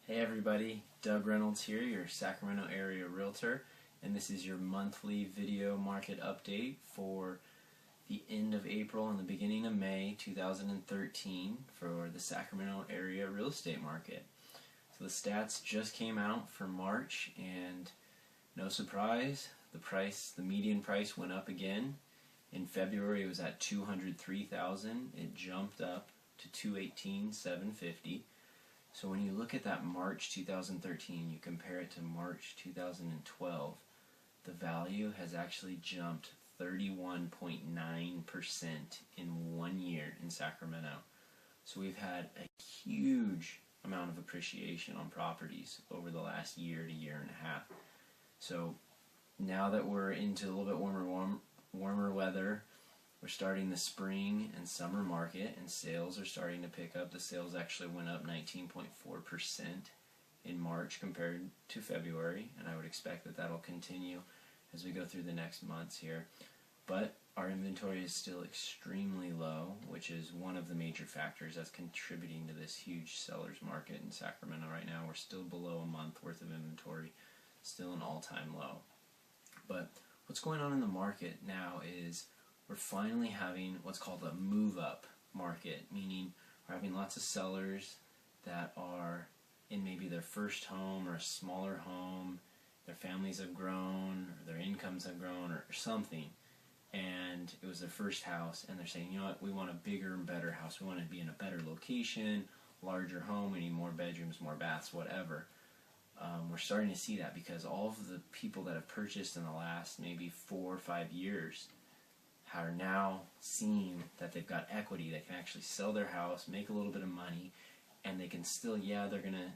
Hey everybody, Doug Reynolds here, your Sacramento area realtor, and this is your monthly video market update for the end of April and the beginning of May 2013 for the Sacramento area real estate market. So the stats just came out for March, and no surprise, the median price went up again. In February it was at $203,000. It jumped up to $218,750. So when you look at that March 2013, you compare it to March 2012, the value has actually jumped 31.9% in 1 year in Sacramento. So we've had a huge amount of appreciation on properties over the last year to year and a half. So now that we're into a little bit warmer weather, we're starting the spring and summer market, and sales are starting to pick up. The sales actually went up 19.4% in March compared to February, and I would expect that that'll continue as we go through the next months here. But our inventory is still extremely low, which is one of the major factors that's contributing to this huge seller's market in Sacramento right now. We're still below a month worth of inventory, still an all-time low. But what's going on in the market now is we're finally having what's called a move-up market, meaning we're having lots of sellers that are in maybe their first home or a smaller home, their families have grown, or their incomes have grown, or something, and it was their first house, and they're saying, you know what, we want a bigger and better house, we want to be in a better location, larger home, we need more bedrooms, more baths, whatever. We're starting to see that because all of the people that have purchased in the last maybe 4 or 5 years are now seeing that they've got equity. They can actually sell their house, make a little bit of money, and they can still, yeah, they're gonna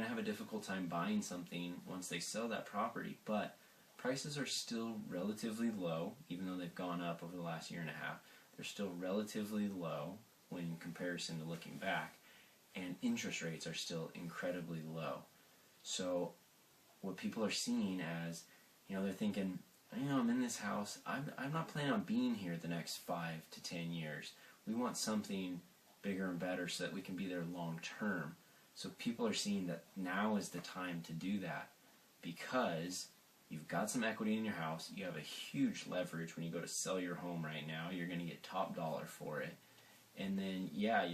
have a difficult time buying something once they sell that property, but prices are still relatively low, even though they've gone up over the last year and a half. They're still relatively low when in comparison to looking back, and interest rates are still incredibly low. So what people are seeing as, you know, they're thinking, you know, I'm in this house, I'm not planning on being here the next 5 to 10 years. We want something bigger and better so that we can be there long term. So people are seeing that now is the time to do that because you've got some equity in your house, you have a huge leverage when you go to sell your home right now, you're going to get top dollar for it. And then, yeah,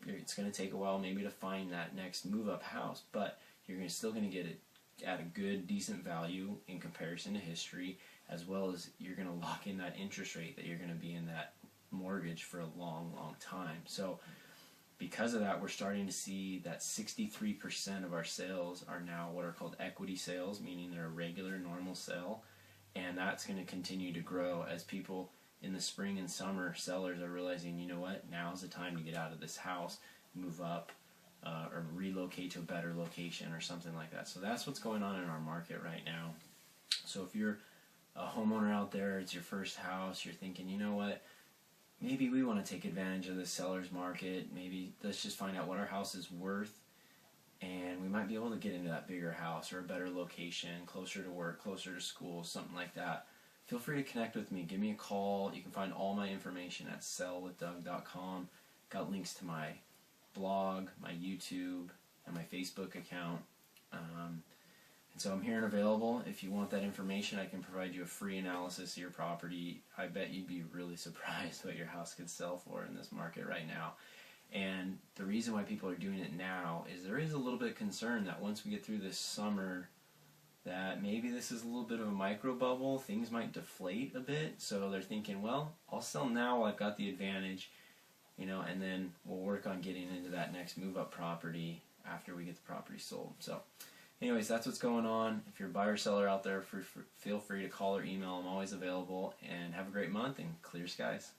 it's going to take a while maybe to find that next move-up house, but you're still going to get it at a good, decent value in comparison to history, as well as you're going to lock in that interest rate that you're going to be in that mortgage for a long, long time. So because of that, we're starting to see that 63% of our sales are now what are called equity sales, meaning they're a regular, normal sale, and that's going to continue to grow as people in the spring and summer, sellers are realizing, you know what, now's the time to get out of this house, move up, or relocate to a better location or something like that. So that's what's going on in our market right now. So if you're a homeowner out there, it's your first house, you're thinking, you know what, maybe we want to take advantage of the seller's market, maybe let's just find out what our house is worth, and we might be able to get into that bigger house or a better location, closer to work, closer to school, something like that. Feel free to connect with me, give me a call. You can find all my information at sellwithdoug.com. Got links to my blog, my YouTube, and my Facebook account. And so I'm here and available. If you want that information, I can provide you a free analysis of your property. I bet you'd be really surprised what your house could sell for in this market right now. And the reason why people are doing it now is there is a little bit of concern that once we get through this summer, that maybe this is a little bit of a micro bubble, things might deflate a bit, so they're thinking, well, I'll sell now while I've got the advantage, you know, and then we'll work on getting into that next move-up property after we get the property sold. So anyways, that's what's going on. If you're a buyer or seller out there, feel free to call or email. I'm always available, and have a great month and clear skies.